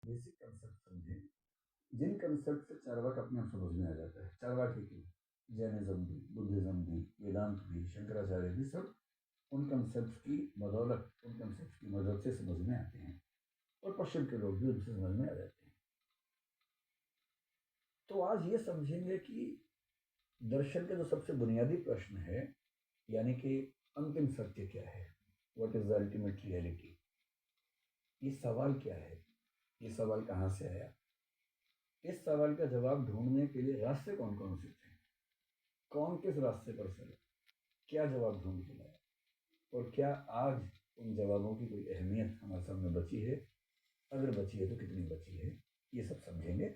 Basic concept समझें, जिन concept से चार्वाक अपने आप समझ में आ जाता है। चार्वाक ही क्यों, जैनिज्म भी, बुद्धिज्म भी, वेदांत भी, शंकराचार्य भी, सब उन कंसेप्ट की बदौलत, उन कंसेप्ट की मदद से समझ में आते हैं, और पश्चिम के लोग भी उनसे समझ में आ जाते हैं। तो आज ये समझेंगे कि दर्शन के जो सबसे बुनियादी प्रश्न है, यानी कि अंतिम सत्य क्या है, what is the ultimate reality, ये सवाल क्या है, ये सवाल कहाँ से आया, इस सवाल का जवाब ढूंढने के लिए रास्ते कौन कौन से थे, कौन किस रास्ते पर चले, क्या जवाब ढूंढ के लाया, और क्या आज उन जवाबों की कोई अहमियत हमारे सामने बची है, अगर बची है तो कितनी बची है, ये सब समझेंगे।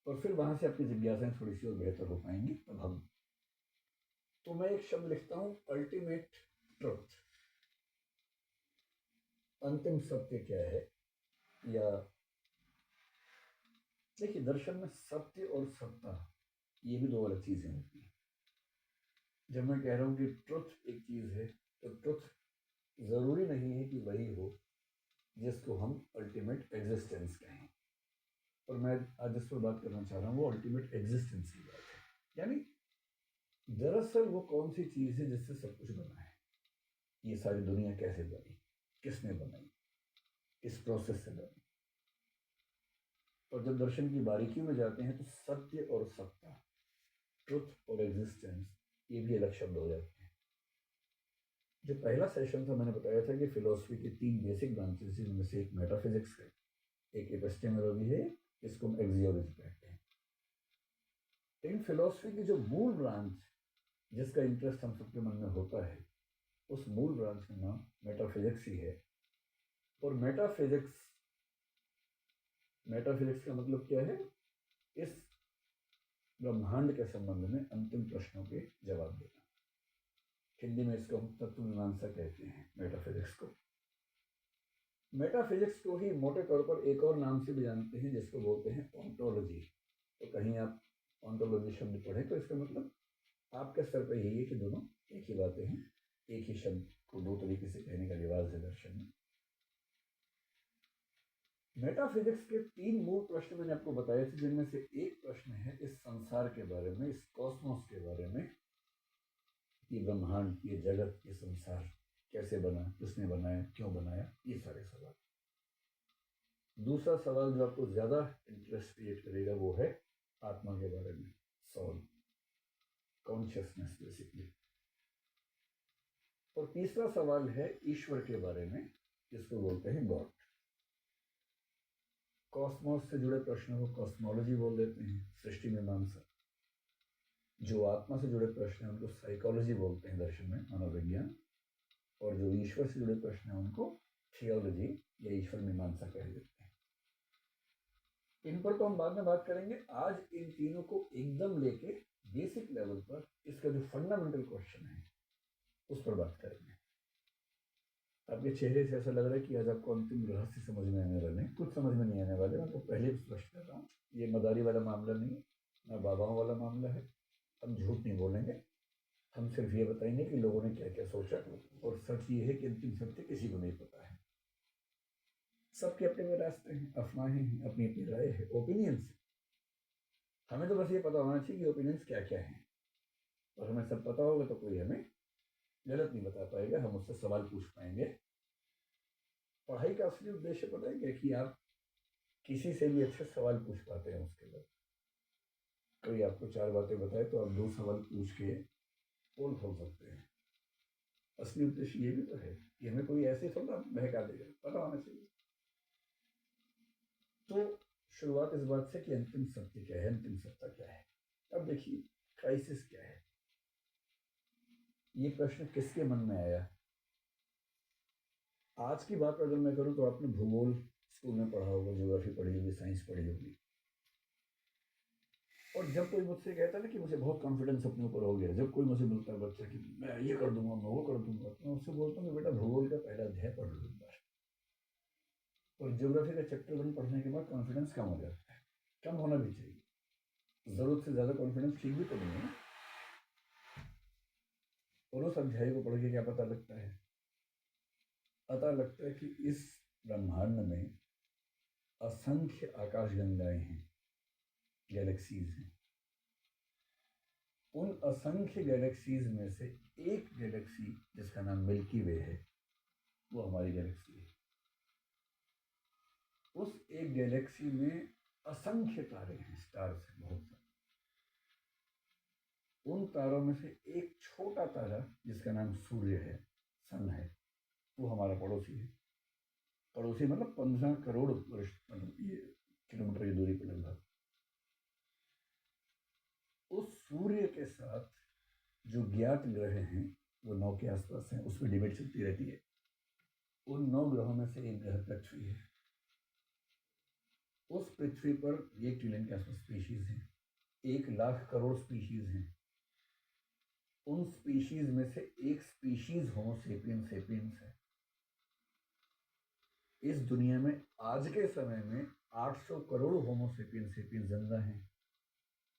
और फिर वहां से अपनी जिज्ञासाएं थोड़ी सी और बेहतर हो पाएंगी। तब हम, तो मैं एक शब्द लिखता हूं, अल्टीमेट ट्रुथ, अंतिम सत्य क्या है। या देखिए, दर्शन में सत्य और सत्ता ये भी दो अलग चीजें होती हैं। जब मैं कह रहा हूं कि ट्रुथ एक चीज है, तो ट्रुथ जरूरी नहीं है कि वही हो जिसको हम अल्टीमेट एग्जिस्टेंस कहें। और मैं आज जिस पर बात करना चाह रहा हूं वो अल्टीमेट एग्जिस्टेंस की बात है। यानी दरअसल वो कौन सी चीज है जिससे सब कुछ बना है, ये सारी दुनिया कैसे बनी, किसने बनाई, किस प्रोसेस से बनी। और जब दर्शन की बारीकियों में जाते हैं तो सत्य और सत्ता, ट्रुथ और एग्जिस्टेंस, ये भी अलग शब्द हो जाते हैं। जो पहला सेशन था मैंने बताया था कि फिलोसफी की तीन बेसिक ब्रांचेस, जिनमें से एक मेटाफिजिक्स है, एक एपिस्टेमोलॉजी है, इसको हम एक्सियोलॉजी कहते हैं। इन फिलोसफी की जो मूल ब्रांच, जिसका इंटरेस्ट हम सबके मन में होता है, उस मूल ब्रांच का नाम मेटाफिजिक्स ही है। और मेटाफिजिक्स, मेटाफिजिक्स का मतलब क्या है, इस ब्रह्मांड के संबंध में अंतिम प्रश्नों के जवाब देना। हिंदी में इसको हम तत्व मीमांसा कहते हैं, मेटाफिजिक्स को। मेटाफिजिक्स को ही मोटे तौर पर एक और नाम से भी जानते हैं, जिसको बोलते हैं ऑन्टोलॉजी। तो कहीं आप ऑन्टोलॉजी शब्द पढ़े तो इसका मतलब आपके स्तर पर यही है कि दोनों एक ही बातें हैं, एक ही शब्द को दो तरीके से कहने का रिवाज है दर्शन में। मेटाफिजिक्स के तीन मूल प्रश्न मैंने आपको बताए थे, जिनमें से एक प्रश्न है इस संसार के बारे में, इस कॉस्मोस के बारे में, ये ब्रह्मांड, ये जगत, ये संसार कैसे बना, किसने बनाया, क्यों बनाया, ये सारे सवाल। दूसरा सवाल जो आपको ज्यादा इंटरेस्ट क्रिएट करेगा वो है आत्मा के बारे में, सोल, कॉन्शियसनेस बेसिकली। और तीसरा सवाल है ईश्वर के बारे में, जिसको बोलते हैं गॉड। कॉस्मोस से जुड़े प्रश्नों को कॉस्मोलॉजी बोल देते हैं, सृष्टि मीमांसा। जो आत्मा से जुड़े प्रश्न हैं उनको साइकोलॉजी बोलते हैं दर्शन में, मनोविज्ञान। और जो ईश्वर से जुड़े प्रश्न हैं उनको थियोलॉजी या ईश्वर मीमांसा कह देते हैं। इन पर तो हम बाद में बात करेंगे। आज इन तीनों को एकदम लेके बेसिक लेवल पर इसका जो फंडामेंटल क्वेश्चन है उस पर बात करेंगे। आपके चेहरे से ऐसा लग रहा है कि आज आपको अंतिम रहस्य समझ में आने वाले हैं। कुछ समझ में नहीं आने वाले, मैं तो पहले स्पष्ट कर रहा हूँ, ये मदारी वाला मामला नहीं है, ना बाबाओं वाला मामला है। हम झूठ नहीं बोलेंगे, हम सिर्फ ये बताएंगे कि लोगों ने क्या क्या सोचा। और सच ये है कि अंतिम सत्य किसी को नहीं पता है, सबके अपने अपने रास्ते हैं, अफवाहें हैं, अपनी अपनी राय है, ओपिनियंस है। हमें तो बस ये पता होना चाहिए कि ओपिनियंस क्या क्या है। और हमें सब पता होगा तो कोई हमें गलत नहीं बता पाएगा, हम उससे सवाल पूछ पाएंगे। पढ़ाई का असली उद्देश्य पता है क्या, कि आप किसी से भी अच्छे सवाल पूछ पाते हैं। उसके बाद कोई आपको चार बातें बताए तो आप दो सवाल पूछ के पोल खोल सकते हैं। असली उद्देश्य ये भी तो है कि हमें कोई ऐसे थोड़ा बहका देगा, पता होना चाहिए। तो शुरुआत इस बात से कि अंतिम सत्य क्या है, अंतिम सत्ता क्या है। अब देखिए, क्राइसिस क्या है, ये प्रश्न किसके मन में आया। आज की बात अगर मैं करूं तो आपने भूगोल स्कूल में पढ़ा होगा, ज्योग्राफी पढ़ी होगी, साइंस पढ़ी होगी। और जब कोई मुझसे कहता है ना कि मुझे बहुत कॉन्फिडेंस अपने ऊपर हो गया, जब कोई मुझे मिलता है बच्चा कि मैं ये कर दूंगा, मैं वो कर दूंगा, तो मैं उससे बोलता हूँ कि बेटा भूगोल का पहला अध्याय पढ़ लो एक बार। और ज्योग्राफी का चैप्टर 1 पढ़ने के बाद कॉन्फिडेंस कम हो जाता है, कम होना भी चाहिए, जरूरत से ज्यादा कॉन्फिडेंस ठीक भी तो नहीं है। और उस अध्याय को पढ़ के क्या पता लगता है, पता लगता है कि इस ब्रह्मांड में असंख्य आकाशगंगाएं हैं, गैलेक्सीज हैं। उन असंख्य गैलेक्सीज में से एक गैलेक्सी जिसका नाम मिल्की वे है, वो हमारी गैलेक्सी है। उस एक गैलेक्सी में असंख्य तारे हैं, स्टार्स हैं बहुत सारे। उन तारों में से एक छोटा तारा जिसका नाम सूर्य है, सन है, वो हमारा पड़ोसी है। पड़ोसी मतलब 15 करोड़ वर्ष, मतलब ये किलोमीटर की दूरी पर लगभग। उस सूर्य के साथ जो ज्ञात ग्रह हैं वो 9 के आसपास हैं, उसमें डिबेट चलती रहती है। उन 9 ग्रहों में से एक ग्रह पृथ्वी है। उस पृथ्वी पर 1 ट्रिलियन के आसपास स्पीशीज हैं, 1 लाख करोड़ स्पीशीज हैं। उन स्पीशीज में से एक स्पीशीज होमो सेपियंस सेपियंस है। इस दुनिया में आज के समय में 800 करोड़ होमो सेपियंस सेपियंस जिंदा हैं,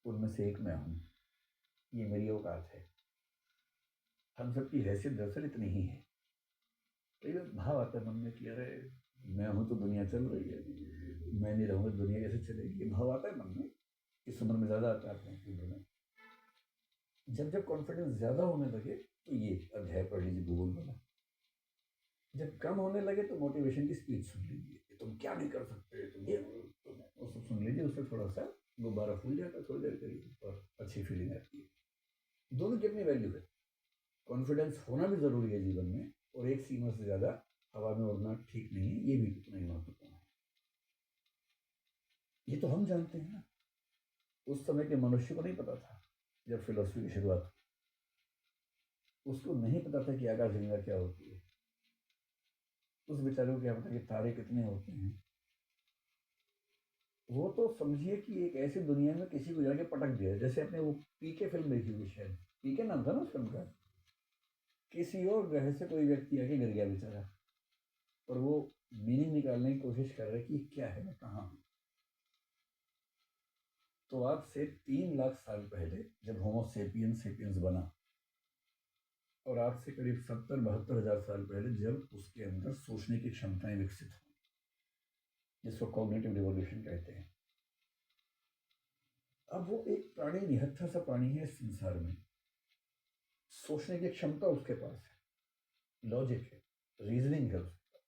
उनमें से एक मैं हूं। ये मेरी औकात है। हम सबकी हैसियत दरअसल इतनी ही है। कई बार भाव आता है मन में कि अरे मैं हूं तो दुनिया चल रही है, मैं नहीं रहूंगा दुनिया कैसे चलेगी। ये भाव आता है मन में। इस उम्र में ज्यादा आता है अपनी उम्र में। जब जब कॉन्फिडेंस ज्यादा होने लगे तो ये अध्याय पढ़ लीजिए भूगोल वाला। जब कम होने लगे तो मोटिवेशन की स्पीच सुन लीजिए, तुम क्या नहीं कर सकते, तुम ये वो सब सुन लीजिए। उससे थोड़ा सा गुब्बारा फूल जाता है थोड़ी देर के लिए और अच्छी फीलिंग आती है। दोनों की अपनी वैल्यू है। कॉन्फिडेंस होना भी जरूरी है जीवन में, और एक सीमा से ज्यादा हवा में उड़ना ठीक नहीं है, ये भी उतना ही महत्वपूर्ण है। ये तो हम जानते हैं ना, उस समय के मनुष्य को नहीं पता था जब फिलोसफी की शुरुआत हुई। उसको नहीं पता था कि आकाशगंगा क्या होती है। उस बेचारे को क्या पता कि तारे कितने होते हैं। वो तो समझिए कि एक ऐसी दुनिया में किसी को जाके पटक दिया, जैसे अपने वो पीके फिल्म देखी हुई, शायद पीके नाम था ना उस फिल्म का। किसी और ग्रह से कोई व्यक्ति आके गिर गया बेचारा, और वो मीनिंग निकालने की कोशिश कर रहे कि क्या है, मैं कहाँ हूँ। तो आज से 3 लाख साल पहले जब होमो सेपियंस सेपियंस बना, और आज से करीब 70-72 हजार साल पहले जब उसके अंदर सोचने की क्षमताएं विकसित हुई, जिसको कॉग्निटिव रिवॉल्यूशन कहते हैं। अब वो एक प्राणी, निहत्था सा प्राणी है इस संसार में। सोचने की क्षमता उसके पास है, लॉजिक है, रीजनिंग है उसके पास।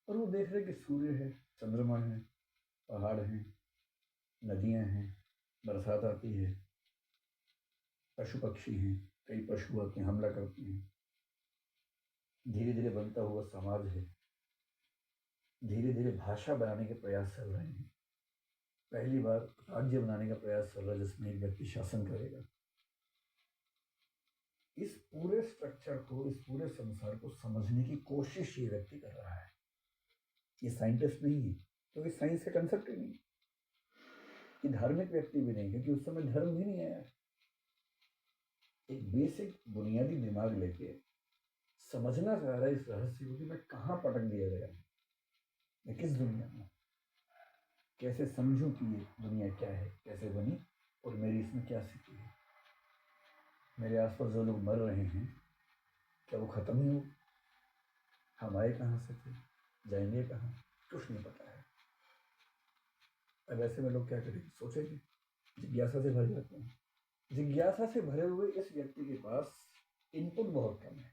और वो देख रहे कि सूर्य है, चंद्रमा है, पहाड़ हैं, नदियां हैं, बरसात आती है, पशु पक्षी हैं, कई पशु आते हैं, हमला करते हैं। धीरे धीरे बनता हुआ समाज है। धीरे धीरे भाषा बनाने के प्रयास चल रहे हैं। पहली बार राज्य बनाने का प्रयास चल रहा है जिसमें एक व्यक्ति शासन करेगा। इस पूरे स्ट्रक्चर को, इस पूरे संसार को समझने की कोशिश ये व्यक्ति कर रहा है। ये साइंटिस्ट नहीं है, क्योंकि साइंस का कंसेप्ट ही नहीं। ये धार्मिक व्यक्ति भी नहीं, क्योंकि उस समय धर्म भी नहीं आया। एक बेसिक बुनियादी दिमाग लेके समझना चाह रहा है इस रहस्य को कि मैं कहाँ पटक दिया गया, मैं किस दुनिया में, कैसे समझूं कि ये दुनिया क्या है, कैसे बनी, और मेरी इसमें क्या स्थिति है। मेरे आसपास जो लोग मर रहे हैं, क्या वो खत्म ही हो? हम आए कहाँ से थे, जाएंगे कहाँ, कुछ नहीं पता है। अब ऐसे में लोग क्या करेंगे, सोचेंगे, जिज्ञासा से भर जाते हैं। जिज्ञासा से भरे हुए इस व्यक्ति के पास इनपुट बहुत कम है।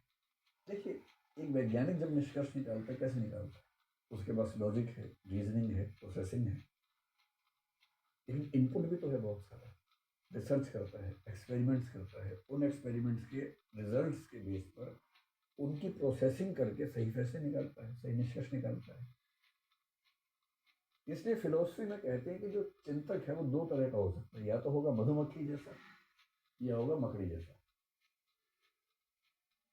देखिए, एक वैज्ञानिक जब निष्कर्ष निकालता है, कैसे निकालता है? उसके पास लॉजिक है, रीजनिंग है, प्रोसेसिंग है, लेकिन इनपुट भी तो है बहुत सारा। रिसर्च करता है, एक्सपेरिमेंट्स करता है, उन एक्सपेरिमेंट्स के रिजल्ट्स के बेस पर उनकी प्रोसेसिंग करके सही फैसले निकालता है, सही निष्कर्ष निकालता है। इसलिए फिलोसफी में कहते हैं कि जो चिंतक है वो 2 तरह का हो सकता है, या तो होगा मधुमक्खी जैसा, या होगा मकड़ी जैसा।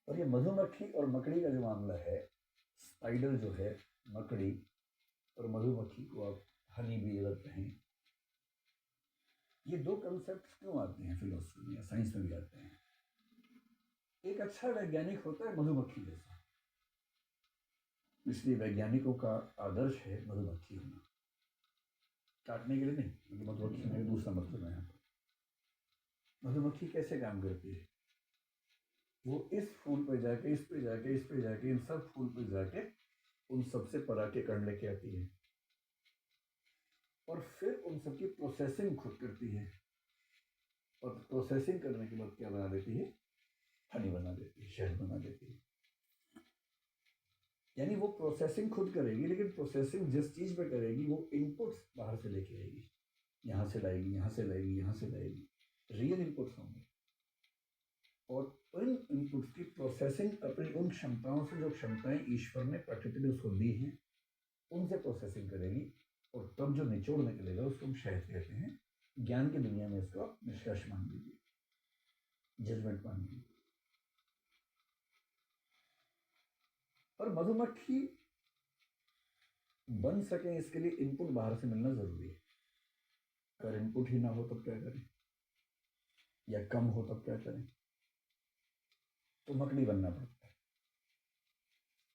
और ये मधुमक्खी और मकड़ी का जो मामला है, स्पाइडर जो है, मकड़ी, और मधुमक्खी को आप हनी भी अगर कहें, ये 2 कंसेप्ट क्यों आते हैं फिलोसफी में या साइंस में भी आते हैं? एक अच्छा वैज्ञानिक होता है मधुमक्खी जैसा, इसलिए वैज्ञानिकों का आदर्श है मधुमक्खी होना। काटने के लिए नहीं, मतलब मधुमक्खी होने का दूसरा मतलब है यहाँ पर। मधुमक्खी कैसे काम करती है? वो इस फूल पे जाके, इस पे जाके, इस पे जाके, इन सब फूल पे जाके उन सबसे परा के कण लेके आती है और फिर उन सबकी प्रोसेसिंग खुद करती है और प्रोसेसिंग करने के बाद क्या बना देती है? हनी बना देती है, शहद बना देती है। यानी वो प्रोसेसिंग खुद करेगी, लेकिन प्रोसेसिंग जिस चीज़ पे करेगी वो इनपुट्स बाहर से लेके आएगी, यहाँ से लाएगी, यहाँ से लाएगी, यहाँ से लाएगी, रियल इनपुट्स होंगे। और इन इनपुट्स की प्रोसेसिंग अपनी उन क्षमताओं से, जो क्षमताएं ईश्वर ने प्रकृति ने उसको दी हैं, उनसे प्रोसेसिंग करेगी और तब जो निचोड़ निकलेगा उसको हम शहद कहते हैं। ज्ञान की दुनिया में इसको निष्कर्ष मान लीजिए, जजमेंट मान लीजिए। और मधुमक्खी बन सके इसके लिए इनपुट बाहर से मिलना जरूरी है। अगर इनपुट ही ना हो तब क्या करें, या कम हो तब क्या करें? तो मकड़ी बनना पड़ता है।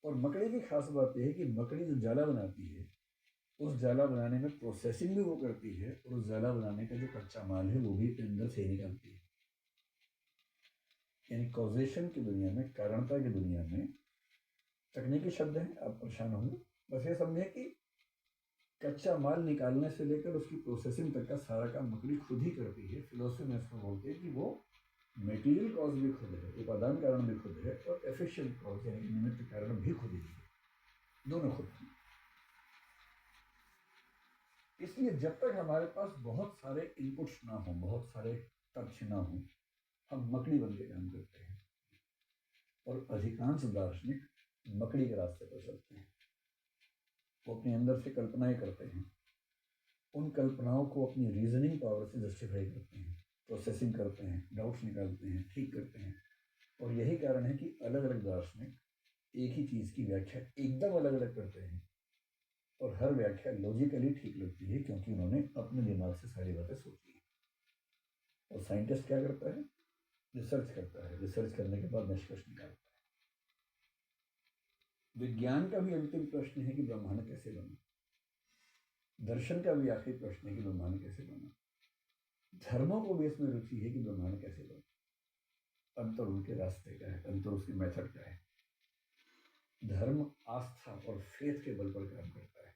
और मकड़ी की खास बात यह है कि मकड़ी जो जाला बनाती है, उस जाला बनाने में प्रोसेसिंग भी वो करती है और उस जाला बनाने का जो कच्चा माल है वो भी अपने अंदर से ही निकालती है। यानी कॉजेशन की दुनिया में, कारणता की दुनिया में, तकनीकी शब्द हैं, आप परेशान होंगे, बस ये समझें कि कच्चा माल निकालने से लेकर उसकी प्रोसेसिंग तक का सारा काम मकड़ी खुद ही करती है। फिलोसफी में इसको बोलते हैं कि वो मटेरियल कॉज भी खुद है, उपादान कारण भी खुद है, और एफिशिएंट कॉज यानी निमित्त कारण भी खुद ही है, दोनों खुद हैं। इसलिए जब तक हमारे पास बहुत सारे इनपुट्स ना हो, बहुत सारे तथ्य ना हो, हम मकड़ी बन के काम करते हैं। और अधिकांश दार्शनिक मकड़ी के रास्ते पर चलते हैं। वो अपने अंदर से कल्पनाएं करते हैं, उन कल्पनाओं को अपनी रीजनिंग पावर से जस्टिफाई करते हैं, प्रोसेसिंग करते हैं, डाउट्स निकालते हैं, ठीक करते हैं। और यही कारण है कि अलग अलग दार्शनिक एक ही चीज़ की व्याख्या एकदम अलग अलग करते हैं, और हर व्याख्या लॉजिकली ठीक लगती है क्योंकि उन्होंने अपने दिमाग से सारी बातें सोची हैं। और साइंटिस्ट क्या करता है? रिसर्च करता है, रिसर्च करने के बाद निष्कर्ष निकालता है। विज्ञान का भी अंतिम प्रश्न है कि ब्रह्मांड कैसे बना। दर्शन का भी आखिरी प्रश्न है कि ब्रह्मांड कैसे बना। धर्मों को भी इसमें रुचि है कि ब्रह्मांड कैसे बना। अंतर उनके रास्ते का है, अंतर उसके मेथड का है। धर्म आस्था और फेथ के बल पर काम करता है।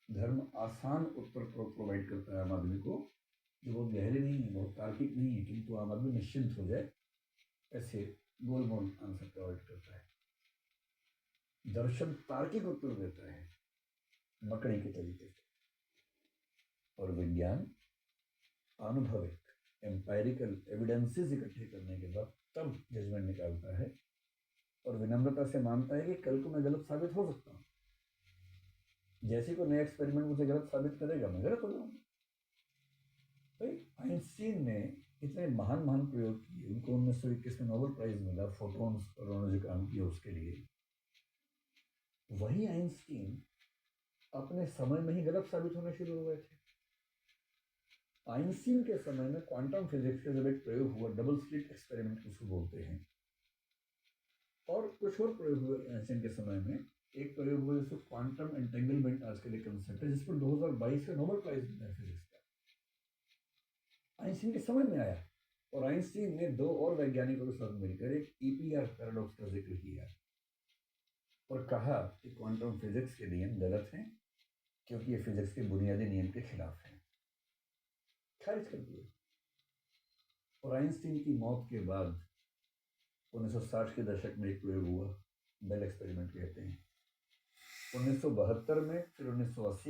धर्म आसान उत्तर प्रोवाइड करता है आम आदमी को, जो बहुत गहरे नहीं है, बहुत तार्किक नहीं है, किंतु आम आदमी निश्चिंत हो जाए ऐसे गोल मोल आंसर प्रोवाइड करता है। दर्शन तार्किक उत्तर देता है मकड़ी के तरीके से, और विज्ञान अनुभविक एम्पायरिकल एविडेंसेस इकट्ठे करने के बाद तब जजमेंट निकालता है और विनम्रता से मानता है कि कल को मैं गलत साबित हो सकता हूँ। जैसे कोई नया एक्सपेरिमेंट मुझे गलत साबित करेगा, मैं गलत हो जाऊंगा। भाई आइंस्टीन ने इतने महान महान प्रयोग किए, उनको 1921 में नोबेल प्राइज मिला, फोटॉन्स और उन्होंने जो काम किया उसके लिए। वही आइंस्टीन अपने समय में ही गलत साबित होने शुरू हो गए थे। आइंस्टीन के समय में क्वांटम फिजिक्स का जब एक प्रयोग हुआ, डबल स्लिट एक्सपेरिमेंट उसको बोलते हैं, और कुछ और प्रयोग हुए आइंस्टीन के समय में। एक प्रयोग हुआ जिसको क्वांटम एंटेंगलमेंट आज के लिए कंसेप्ट है, जिस पर 2022 में नोबेल प्राइज मिला फिजिक्स का, आइंस्टीन के समय में आया। और आइंस्टीन ने दो और वैज्ञानिकों के साथ मिलकर एक ईपीआर पैराडॉक्स का जिक्र किया और कहा कि क्वांटम फिजिक्स के नियम गलत हैं क्योंकि ये फिजिक्स के बुनियादी नियम के खिलाफ है। खारिज कर दिया। और आइंस्टीन की मौत के बाद 1960 के दशक में एक प्रयोग हुआ, बेल एक्सपेरिमेंट कहते हैं। 1972 में, फिर 1980